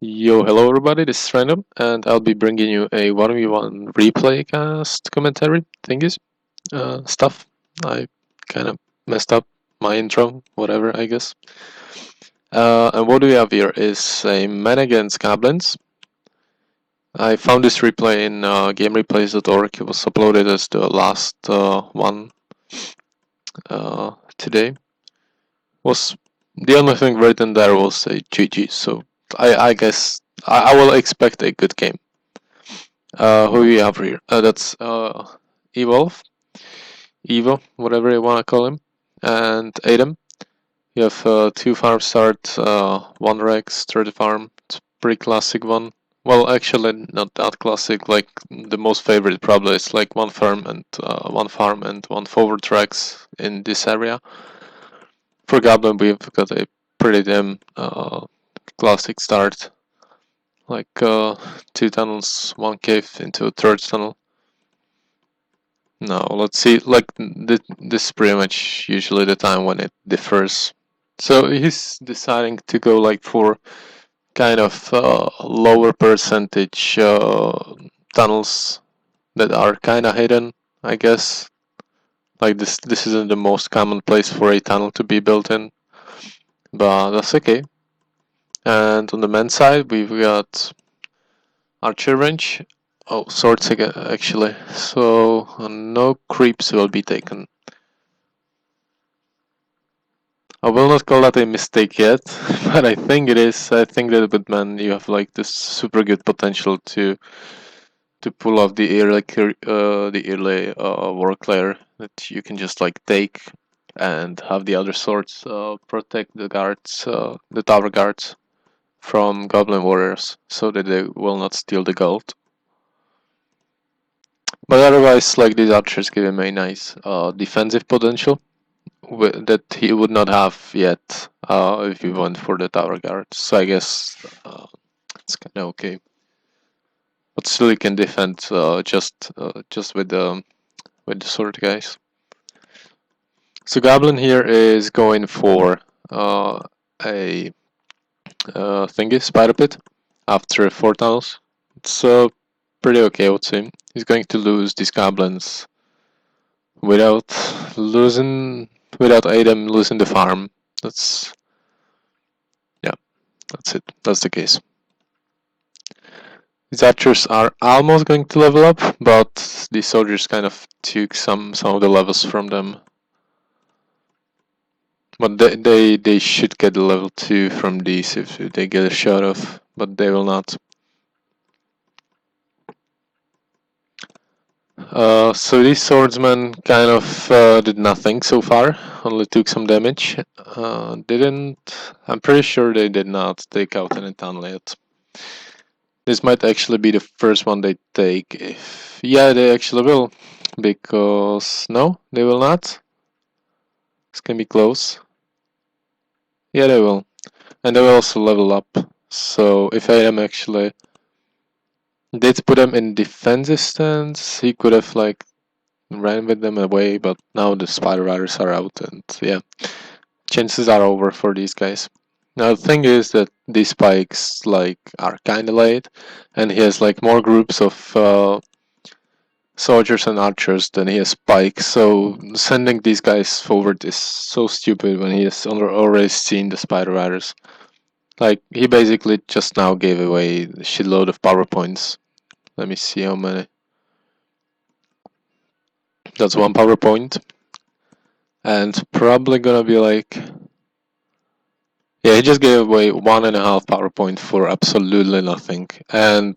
Yo, hello everybody, this is Random, and I'll be bringing you a 1v1 replay cast commentary thingies, stuff. I kind of messed up my intro, whatever, I guess. And what we have here is a man against goblins. I found this replay in gamereplays.org. It was uploaded as the last one today. Was the only thing written there was a GG, so I guess I will expect a good game. Who we have here? That's Evolve, Evo, whatever you want to call him, and Adhamh. You have two farm start, one Rex, third farm. It's a pretty classic one. Well, actually, not that classic. Like the most favorite probably is like one farm and one forward Rex in this area. For Goblin, we've got a pretty damn classic start. Like two tunnels, one cave into a third tunnel. No, let's see. Like this is pretty much usually the time when it differs. So he's deciding to go like for kind of lower percentage tunnels that are kind of hidden, I guess. Like this isn't the most common place for a tunnel to be built in, but that's okay. And on the men's side, we've got archer range. Oh, swords again, actually. So no creeps will be taken. I will not call that a mistake yet, but I think it is. I think that with man you have like this super good potential to pull off the early work layer that you can just like take and have the other swords protect the guards, the tower guards from goblin warriors, so that they will not steal the gold. But otherwise, like these archers give him a nice defensive potential that he would not have yet if he went for the tower guard. So I guess it's kind of okay. But still, he can defend just with the sword guys. So Goblin here is going for a thingy spider pit after 4 tunnels. It's pretty okay, I would say. He's going to lose these goblins without losing without Adhamh losing the farm. That's yeah, that's it. That's the case. These archers are almost going to level up, but the soldiers kind of took some of the levels from them. But they should get a level 2 from these if they get a shot of, but they will not. So these swordsmen kind of did nothing so far, only took some damage. I'm pretty sure they did not take out any tunnel yet. This might actually be the first one they take. Yeah, they actually will, because no, they will not. This can be close. Yeah, they will, and they will also level up. So if Adhamh actually did put them in defensive stance, he could have like ran with them away, but now the spider riders are out, and yeah, chances are over for these guys. Now the thing is that these spikes like are kinda late, and he has like more groups of soldiers and archers than he has spikes, so sending these guys forward is so stupid when he has already seen the spider riders. Like, he basically just now gave away a shitload of power points. Let me see how many. That's one power point. And probably gonna be like... Yeah, he just gave away 1.5 power point for absolutely nothing. And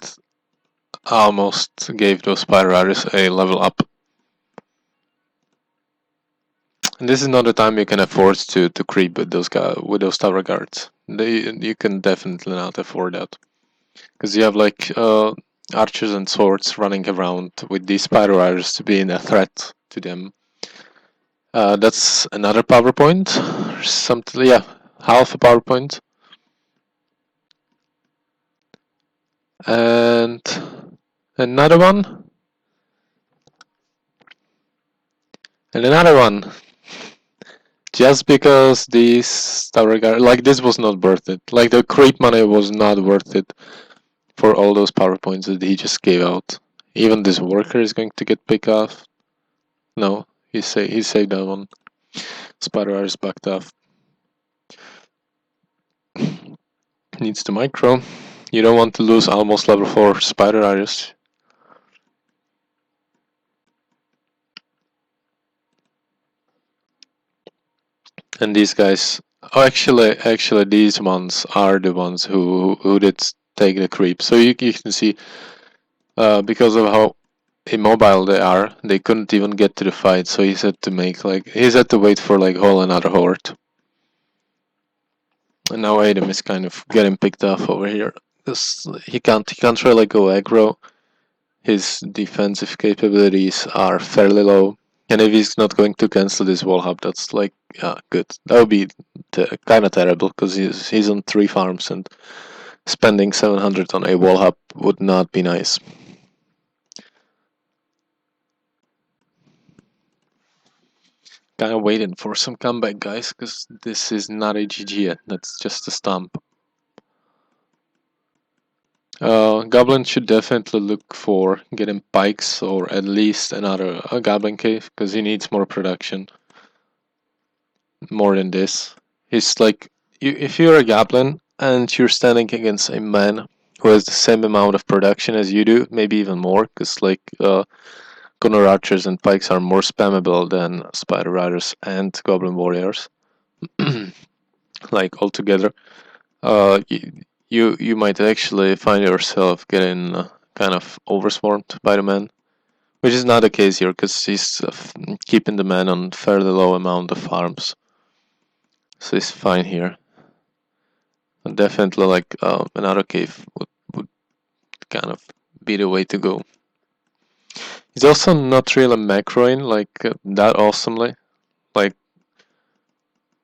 almost gave those spider riders a level up. And this is not the time you can afford to creep with those tower guards. You can definitely not afford that, because you have like archers and swords running around with these spider riders to being a threat to them. That's another PowerPoint. Something, yeah, half a PowerPoint. And another one. And another one. just because these tower guard, like this was not worth it. Like the creep money was not worth it for all those power points that he just gave out. Even this worker is going to get picked off. No, he saved that one. Spider is backed off. Needs to micro. You don't want to lose almost level 4 Spider Iris. And these guys, oh, actually, these ones are the ones who did take the creep. So you can see, because of how immobile they are, they couldn't even get to the fight. So he's had to wait for like whole another horde. And now Adhamh is kind of getting picked off over here. He can't really go aggro. His defensive capabilities are fairly low. And if he's not going to cancel this wall hub, that's like, yeah, good. That would be kind of terrible, because he's on 3 farms, and spending 700 on a wall hub would not be nice. Kind of waiting for some comeback, guys, because this is not a GG yet. That's just a stomp. Goblin should definitely look for getting pikes, or at least another goblin cave, because he needs more production. More than this. He's like, if you're a goblin and you're standing against a man who has the same amount of production as you do, maybe even more, because like gunner archers and pikes are more spammable than spider riders and goblin warriors, like altogether. You might actually find yourself getting kind of overswarmed by the man, which is not the case here, because he's keeping the man on fairly low amount of farms. So it's fine here. And definitely like another cave would kind of be the way to go. He's also not really macroing like that awesomely. Like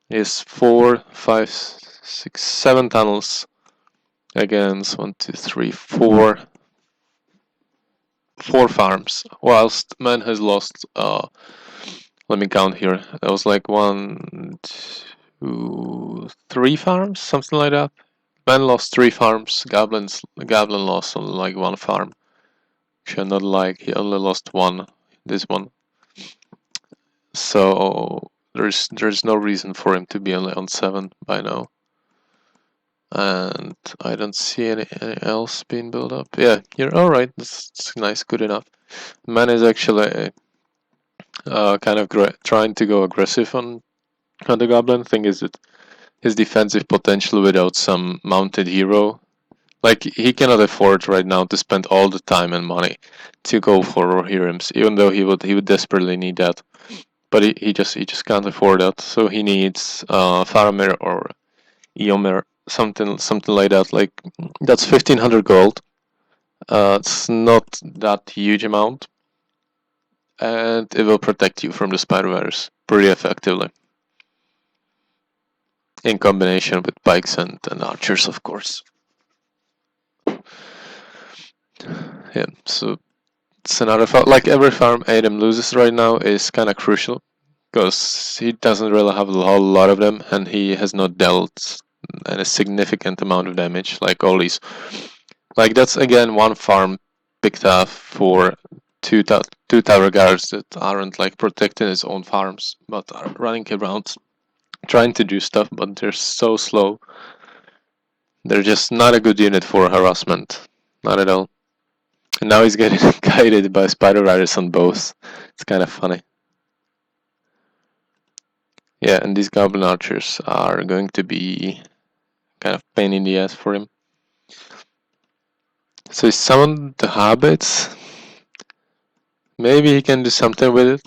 is 4, 5, 6, 7 tunnels against 1, 2, 3, 4 farms. Whilst man has lost let me count here. That was like 1, 2, 3 farms, something like that. Man lost 3 farms. Goblin lost only like 1 farm. Should not like he only lost 1. This one. So there's no reason for him to be only on 7 by now. And I don't see any else being built up. Yeah, you're alright. That's nice, good enough. Man is actually kind of trying to go aggressive on the goblin. Thing is that his defensive potential without some mounted hero, like he cannot afford right now to spend all the time and money to go for Rohirrim's, even though he would desperately need that. But he just can't afford that. So he needs Faramir or Eomer, something like that. Like that's 1500 gold. It's not that huge amount, and it will protect you from the spider virus pretty effectively. In combination with pikes and archers, of course. Yeah, so it's another farm. Like every farm Adhamh loses right now is kind of crucial, because he doesn't really have a whole lot of them, and he has not dealt a significant amount of damage. Like all these, like that's again 1 farm picked off for two tower guards that aren't like protecting his own farms, but are running around trying to do stuff, but they're so slow. They're just not a good unit for harassment, not at all. And now he's getting guided by spider riders on both. It's kind of funny. Yeah, and these goblin archers are going to be kind of pain in the ass for him. So he summoned the hobbits. Maybe he can do something with it.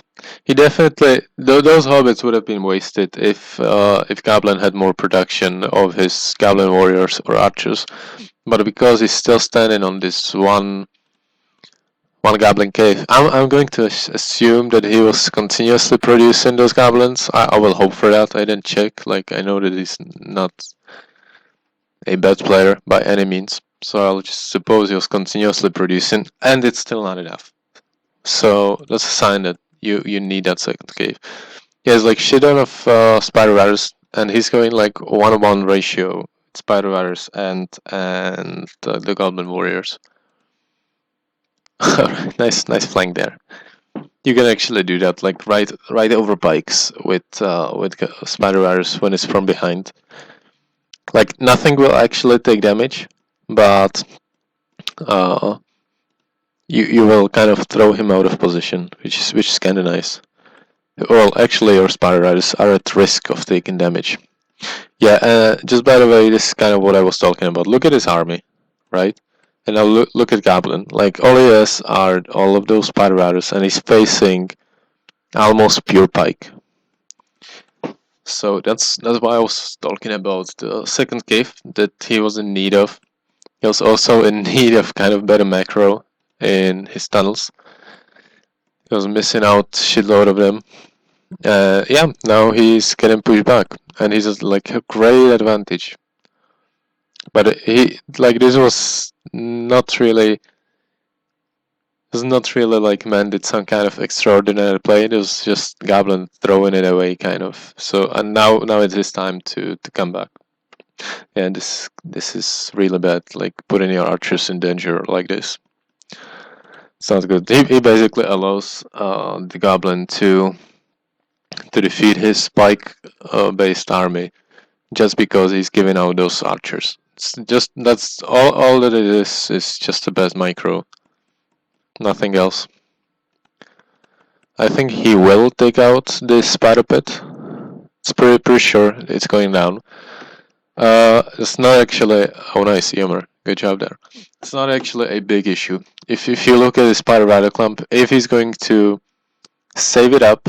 He definitely, those hobbits would have been wasted if Goblin had more production of his goblin warriors or archers. But because he's still standing on this one goblin cave, I'm going to assume that he was continuously producing those goblins. I will hope for that. I didn't check. Like I know that he's not a bad player by any means, so I'll just suppose he was continuously producing, and it's still not enough. So that's a sign that you need that second cave. He has like shit ton of spider riders, and he's going like 1-1 ratio spider riders and the goblin warriors. Nice flank there. You can actually do that, like right over bikes with spider riders when it's from behind. Like nothing will actually take damage, but uh, you will kind of throw him out of position, which is kind of nice. Well, actually, your spider riders are at risk of taking damage. Yeah, just by the way, this is kind of what I was talking about. Look at his army, right? And now look at Goblin. Like all he has are all of those spider riders, and he's facing almost pure pike. So that's why I was talking about the second cave that he was in need of. He was also in need of kind of better macro in his tunnels. He was missing out shitload of them. Yeah, now he's getting pushed back, and he's just like a great advantage. But he like this was not really like Mandit some kind of extraordinary play. It was just Goblin throwing it away, kind of. So and now it's his time to come back. And this is really bad. Like putting your archers in danger like this. It's not good. He basically allows the Goblin to defeat his spike based army just because he's giving out those archers. It's just that's all that it is just the best micro. Nothing else. I think he will take out this spider pit. It's pretty sure it's going down. It's not actually. Oh, nice, Yummer. Good job there. It's not actually a big issue. If you look at the spider rider clump, if he's going to save it up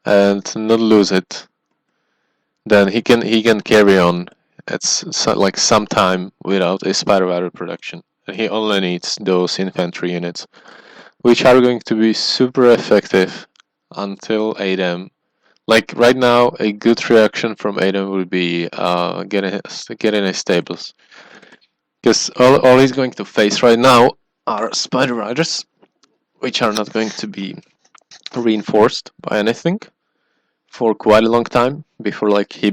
and not lose it, then he can carry on. It's like some time without a spider rider production. And he only needs those infantry units, which are going to be super effective until Adhamh. Like right now, a good reaction from Adhamh would be getting his stables, because all he's going to face right now are spider riders, which are not going to be reinforced by anything for quite a long time before like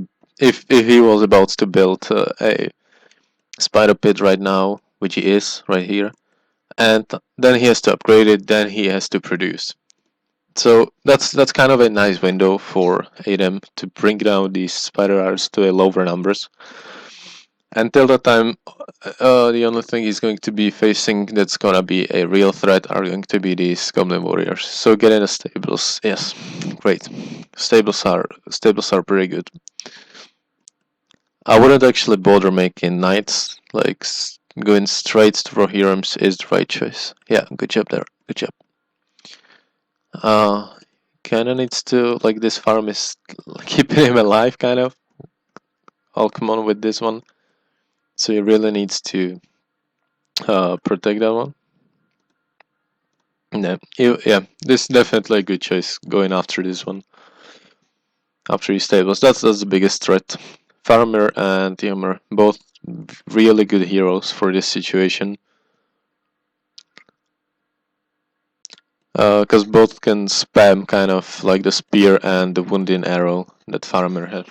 if he was about to build a spider pit right now, which he is right here, and then he has to upgrade it, then he has to produce. So that's kind of a nice window for Adhamh to bring down these spider riders to a lower numbers. Until that time, the only thing he's going to be facing that's gonna be a real threat are going to be these goblin warriors. So getting the stables, yes, great. Stables are pretty good. I wouldn't actually bother making knights. Like going straight to Rohirrim's is the right choice. Yeah, good job there. Good job. Kinda needs to like this farm is keeping him alive, kind of. I'll come on with this one. So he really needs to protect that one. Yeah, this is definitely a good choice going after this one. After his stables, that's the biggest threat. Farmer and Yummer, both really good heroes for this situation. Because both can spam kind of like the spear and the wounding arrow that Farmer had.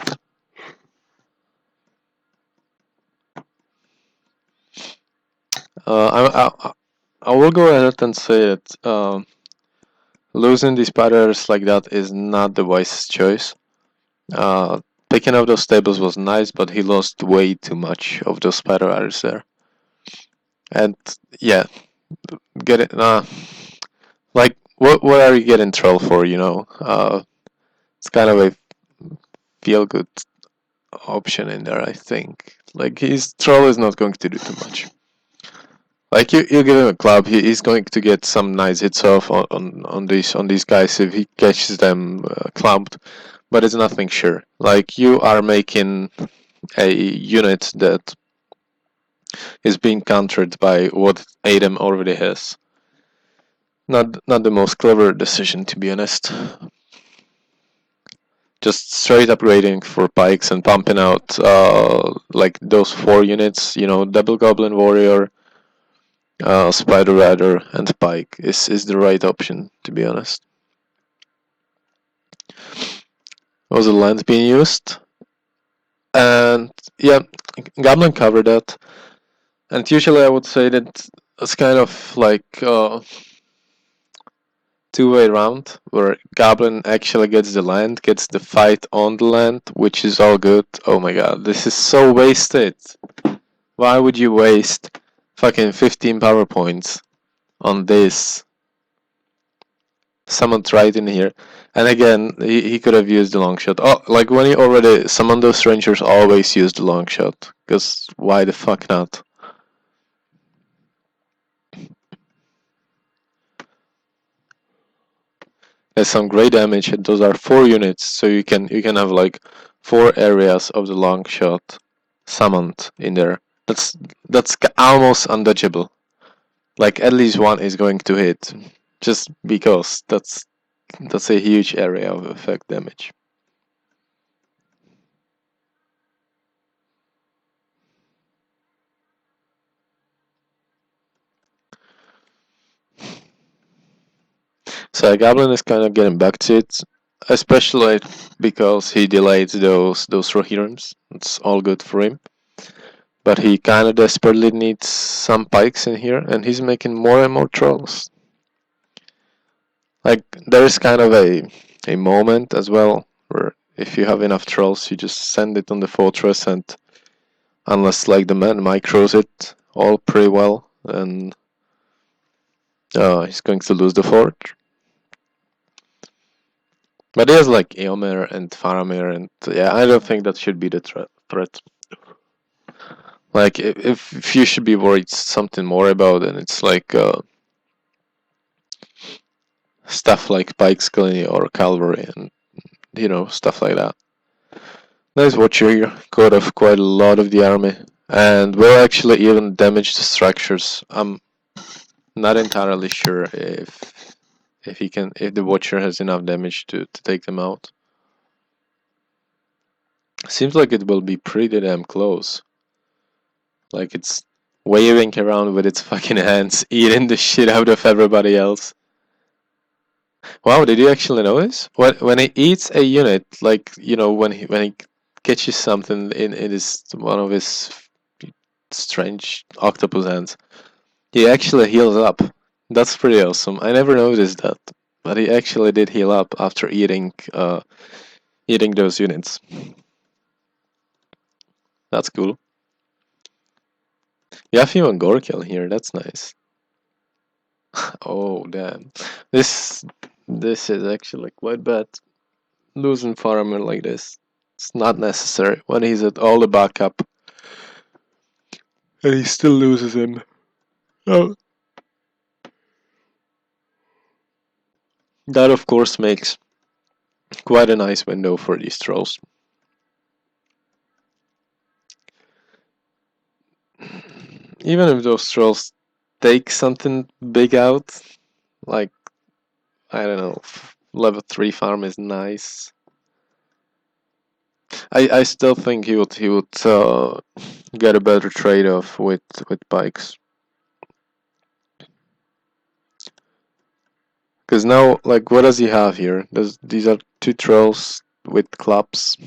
I will go ahead and say that losing these spiders like that is not the wisest choice. Picking up those stables was nice, but he lost way too much of those spider riders there. And yeah, get it. Like what are you getting troll for? It's kind of a feel good option in there. I think like his troll is not going to do too much. Like you give him a club, he's going to get some nice hits off on these guys if he catches them clumped, but it's nothing sure. Like you are making a unit that is being countered by what Adhamh already has. Not the most clever decision, to be honest. Just straight upgrading for pikes and pumping out like those 4 units, double goblin warrior, spider rider, and pike is the right option, to be honest. Was the land being used? And yeah, Goblin covered that. And usually I would say that it's kind of like two-way round where Goblin actually gets the land, gets the fight on the land, which is all good. Oh my god, this is so wasted. Why would you waste fucking 15 power points on this? Someone tried in here. And again, he could have used the long shot. Oh, like when he already summoned those rangers, always use the long shot. Because why the fuck not? That's some great damage, and those are 4 units, so you can have like 4 areas of the long shot summoned in there. That's almost undodgeable. Like at least one is going to hit, just because that's a huge area of effect damage. So Goblin is kind of getting back to it, especially because he delayed those Rohirrims. It's all good for him. But he kind of desperately needs some pikes in here, and he's making more and more trolls. Like there is kind of a moment as well where if you have enough trolls, you just send it on the fortress, and unless like the man micros it all pretty well, and he's going to lose the fort. But he has like Eomer and Faramir, and yeah, I don't think that should be the threat. Like if you should be worried something more about, and it's like stuff like Pike's Glen or Calvary, and stuff like that. Nice Watcher got off quite a lot of the army, and will actually even damage the structures. I'm not entirely sure if the Watcher has enough damage to take them out. Seems like it will be pretty damn close. Like it's waving around with its fucking hands, eating the shit out of everybody else. Wow, did you actually notice? When he eats a unit, like when he catches something in his one of his strange octopus hands, he actually heals up. That's pretty awesome. I never noticed that, but he actually did heal up after eating those units. That's cool. Yafi and Gorkel here. That's nice. Oh damn, this this is actually quite bad. Losing Faramir like this. It's not necessary when he's at all the backup. And he still loses him. Oh. That of course makes quite a nice window for these trolls. Even if those trolls take something big out, like, I don't know, level 3 farm is nice. I still think he would get a better trade-off with bikes. Because now, like, what does he have here? These are 2 trolls with clubs.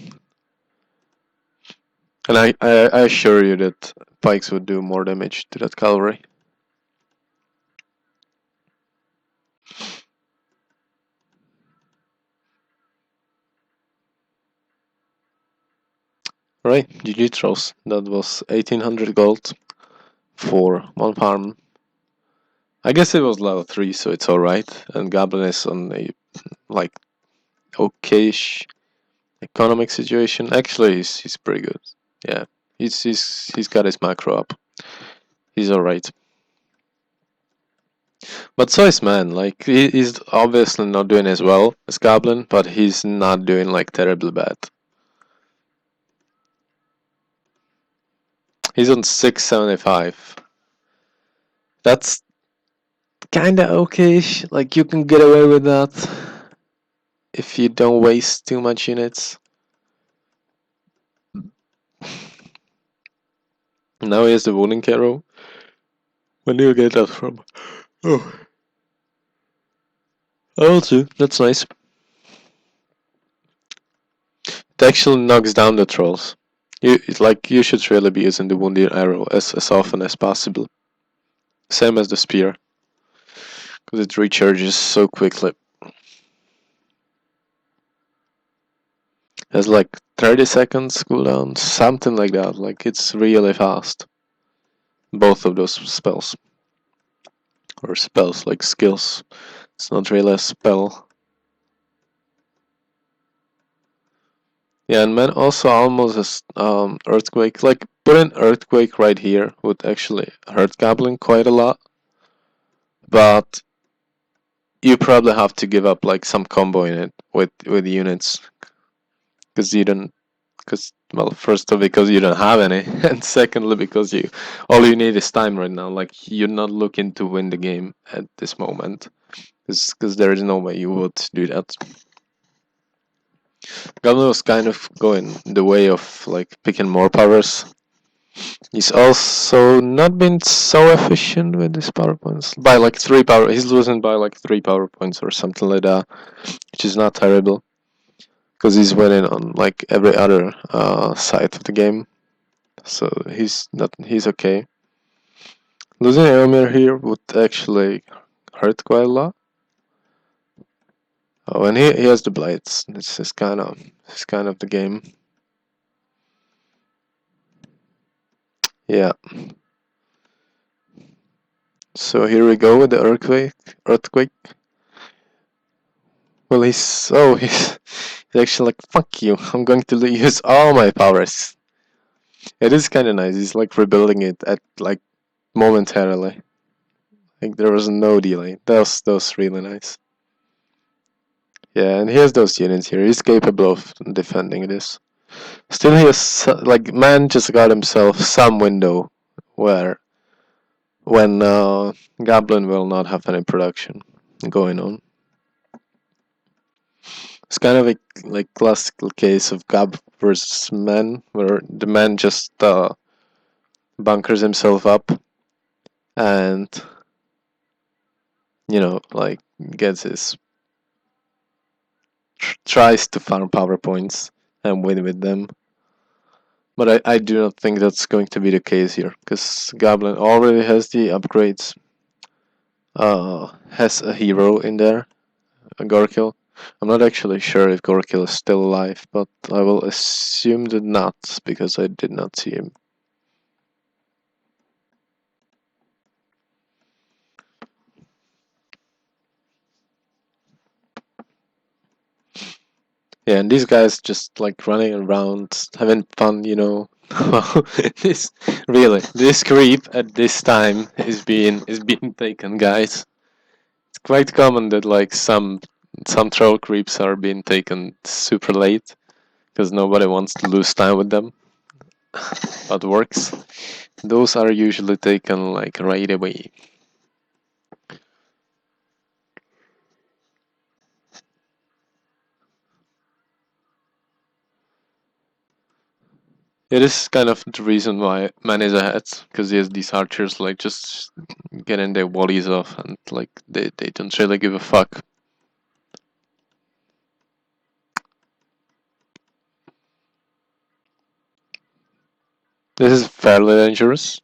And I assure you that pikes would do more damage to that cavalry. Right, GG trolls. That was 1800 gold for one farm. I guess it was level 3, so it's alright. And Goblin is on a, like, okayish economic situation. Actually, he's pretty good. Yeah, he's got his macro up. He's alright. But so is man. Like he's obviously not doing as well as Goblin, but he's not doing like terribly bad. He's on 675. That's kinda okayish. Like you can get away with that if you don't waste too much units. Now he has the Wounding Arrow. When do you get that from? Oh. Also, that's nice. actually knocks down the trolls. You should really be using the wounded arrow as often as possible. Same as the spear, because it recharges so quickly. Has like 30 seconds cooldown, something like that. Like it's really fast. Both of those spells. Or spells, like skills. It's not really a spell. Yeah, and man also almost has earthquake. Like putting earthquake right here would actually hurt Goblin quite a lot. But you probably have to give up like some combo in it with units. Because you don't because well, first of because you don't have any, and secondly because you all you need is time right now. Like you're not looking to win the game at this moment, because there is no way you would do that. Goblin was kind of going the way of like picking more powers. He's also not been so efficient with his power points by like 3 power. He's losing by like 3 power points or something like that, which is not terrible because he's winning on like every other side of the game. So he's okay. Losing Eomir here would actually hurt quite a lot. Oh, and he has the blades. This is kind of the game. Yeah. So here we go with the earthquake. Well, he's actually like, fuck you. I'm going to use all my powers. It is kind of nice. He's like rebuilding it at like momentarily. Like there was no delay. That was really nice. Yeah, and he has those units here. He's capable of defending this. Still, he has like man just got himself some window where when Goblin will not have any production going on. It's kind of a like classical case of Gob versus man, where the man just bunkers himself up and like gets his tries to farm power points and win with them. But I do not think that's going to be the case here, because Goblin already has the upgrades. Has a hero in there, a Gorkil. I'm not actually sure if Gorkil is still alive, but I will assume that not, because I did not see him. Yeah, and these guys just like running around, having fun, this creep at this time is being taken, guys. It's quite common that like some troll creeps are being taken super late because nobody wants to lose time with them. But works. Those are usually taken like right away. It is kind of the reason why man is ahead, because he has these archers like just getting their volleys off, and like they don't really give a fuck. This is fairly dangerous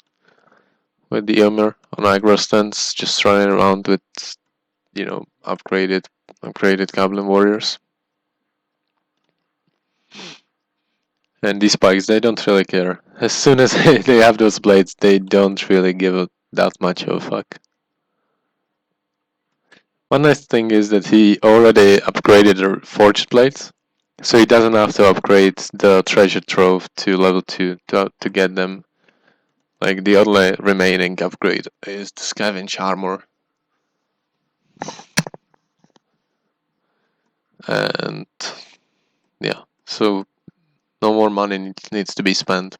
with the Ymir on aggro stance, just running around with upgraded goblin warriors. And these spikes, they don't really care. As soon as they have those blades, they don't really give a, that much of a fuck. One nice thing is that he already upgraded the forged blades, so he doesn't have to upgrade the treasure trove to level 2 to get them. Like the only remaining upgrade is the scavenge armor. And yeah, so no more money needs to be spent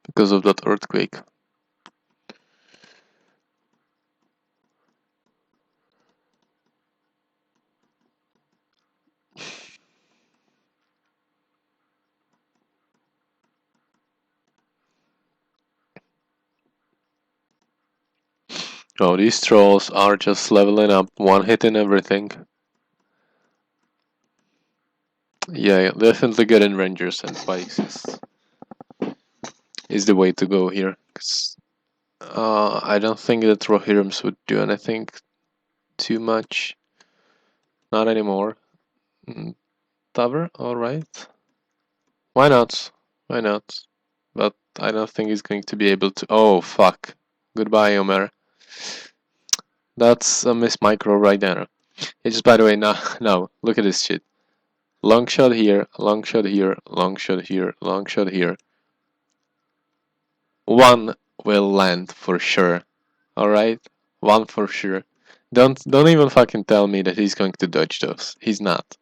because of that earthquake. Oh, these trolls are just leveling up, one hitting everything. Yeah, definitely getting Rangers and Pikes is the way to go here. 'Cause, I don't think that Rohirrim's would do anything too much. Not anymore. Tower, alright. Why not? Why not? But I don't think he's going to be able to. Oh, fuck. Goodbye, Omer. That's a miss micro right there. It's just, by the way, now, now, look at this shit. Long shot here, long shot here, long shot here, long shot here. One will land for sure. Alright? One for sure. Don't even fucking tell me that he's going to dodge those. He's not.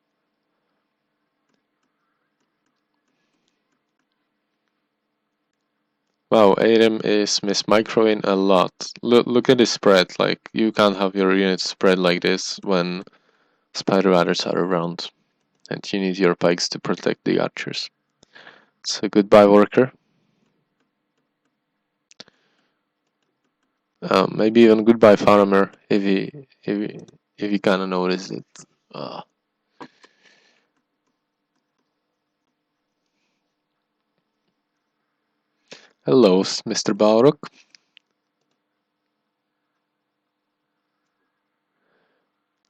Wow, Adhamh is mismicroing a lot. Look at the spread. Like, you can't have your units spread like this when spider raiders are around. And you need your pikes to protect the archers. So goodbye, worker. Maybe even goodbye, farmer, if he kind of noticed it. Uh, Hello, Mr. Balrog.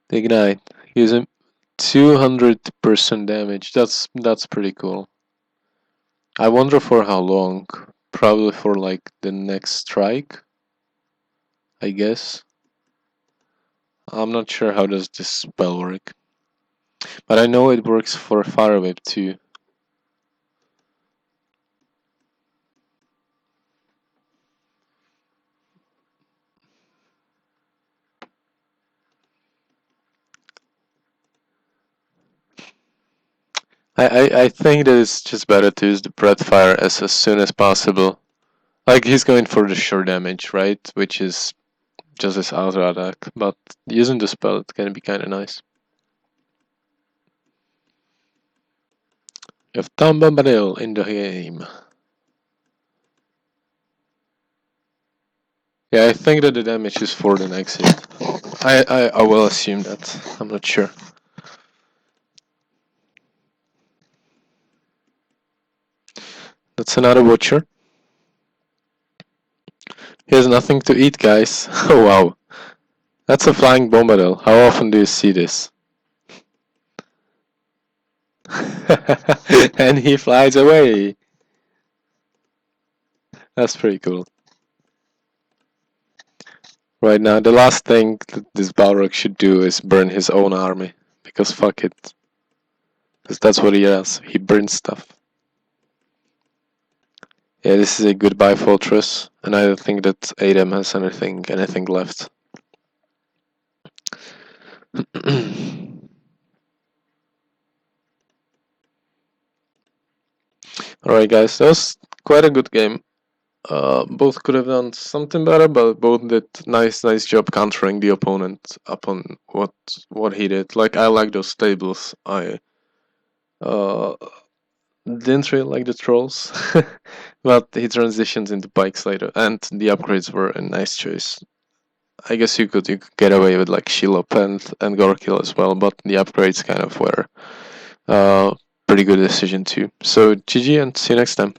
Ignite. Using 200% damage. That's pretty cool. I wonder for how long. Probably for like the next strike, I guess. I'm not sure how does this spell work. But I know it works for Fire Whip too. I think that it's just better to use the Breath Fire as soon as possible. Like, he's going for the sure damage, right? Which is just his auto attack. But using the spell, it can be kinda nice. You have Tom Bombadil in the game. Yeah, I think that the damage is for the next hit. I will assume that. I'm not sure. That's another Butcher. He has nothing to eat, guys. Oh wow. That's a flying Bombadil. How often do you see this? And he flies away. That's pretty cool. Right now, the last thing that this Balrog should do is burn his own army. Because fuck it. Because that's what he does. He burns stuff. Yeah, this is a goodbye fortress. And I don't think that Adhamh has anything left. Alright guys, that was quite a good game. Both could have done something better, but both did nice job countering the opponent upon what he did. Like, I like those stables. I didn't really like the trolls, but he transitions into bikes later, and the upgrades were a nice choice. I guess you could get away with like Shilop and Gorkill as well, but the upgrades kind of were pretty good decision too. So GG and see you next time.